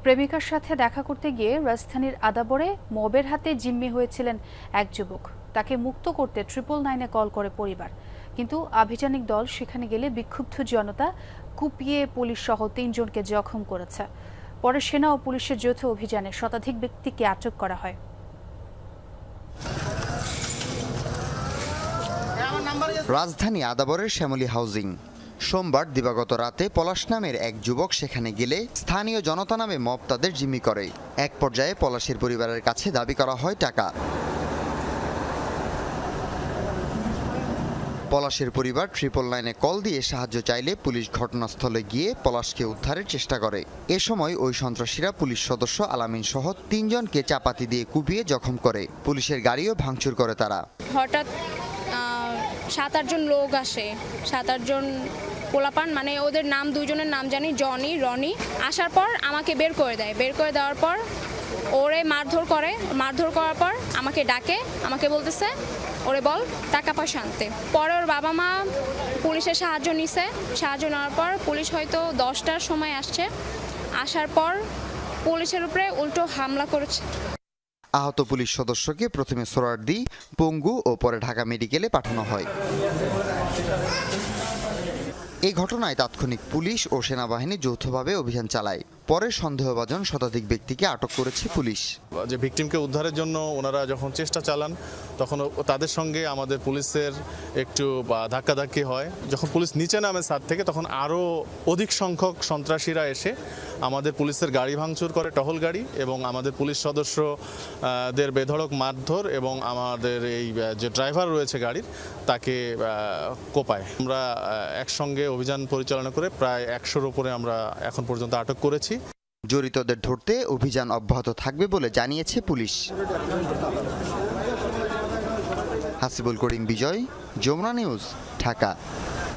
প্রেমিকার সাথে দেখা করতে গিয়ে রাজধানীর আদাবরে মবের হাতে জিম্মি হয়েছিলেন এক যুবক। তাকে মুক্ত করতে 999-এ কল করে পরিবার, কিন্তু আভিযানিক দল সেখানে গেলে বিক্ষুব্ধ জনতা কুপিয়ে পুলিশ সহ 3 জনকে জখম করেছে। পরে সেনা ও পুলিশের যৌথ অভিযানে শতাধিক ব্যক্তিকে আটক করা হয়। রাজধানী আদাবরের শ্যামলী হাউজিং। সোমবার দিবাগত রাতে পলাশ নামের এক যুবক সেখানে গেলে স্থানীয় জনতা নামে মব তাদের জিম্মি করে। এক পর্যায়ে পলাশের পরিবারের কাছে দাবি করা হয় টাকা। পলাশের পরিবার 999-এ কল দিয়ে সাহায্য চাইলে পুলিশ ঘটনাস্থলে গিয়ে পলাশকে উদ্ধারের চেষ্টা করে। এ সময় ওই সন্ত্রাসীরা পুলিশ সদস্য আলামিন সহ 3 জনকে চাপাতি দিয়ে কুপিয়ে জখম করে। পুলিশের গাড়িও ভাঙচুর করে তারা। হঠাৎ 7-8 জন লোক আসে, 7-8 জন পোলাপান, মানে ওদের নাম 2 জনের নাম জানি, জনি, রনি। আসার পর আমাকে বের করে দেয়। বের করে দেওয়ার পর ওরে মারধর করে। মারধর করার পর আমাকে ডাকে, আমাকে বলতেছে ওরে বল টাকা পয়সা আনতে। পরে ওর বাবা মা পুলিশের সাহায্য নিছে। সাহায্য নেওয়ার পর পুলিশ হয়তো 10টার সময় আসছে। আসার পর পুলিশের উপরে উল্টো হামলা করেছে। আহত পুলিশ সদস্যকে প্রথমে সোহরাওয়ার্দী, পঙ্গু ও পরে ঢাকা মেডিকেলে পাঠানো হয়। এই ঘটনায় তাৎক্ষণিক পুলিশ ও সেনাবাহিনী যৌথভাবে অভিযান চালায়। পরে সন্দেহভাজন শতাধিক ব্যক্তিকে আটক করেছে পুলিশ। যে ভিকটিমকে উদ্ধারের জন্য ওনারা যখন চেষ্টা চালান তখন তাদের সঙ্গে আমাদের পুলিশের একটু ধাক্কাধাক্কি হয়। যখন পুলিশ নিচে নামে ছাদ থেকে তখন আরও অধিক সংখ্যক সন্ত্রাসীরা এসে আমাদের পুলিশের গাড়ি ভাঙচুর করে, টহল গাড়ি, এবং আমাদের পুলিশ সদস্যদের বেধড়ক মারধর এবং আমাদের এই যে ড্রাইভার রয়েছে গাড়ির তাকে কোপায়। আমরা একসঙ্গে অভিযান পরিচালনা করে প্রায় 100-র উপরে আমরা এখন পর্যন্ত আটক করেছি। জড়িতদের ধরতে অভিযান অব্যাহত থাকবে বলে জানিয়েছে পুলিশ। হাসিবুল করিম বিজয়, যমুনা নিউজ, ঢাকা।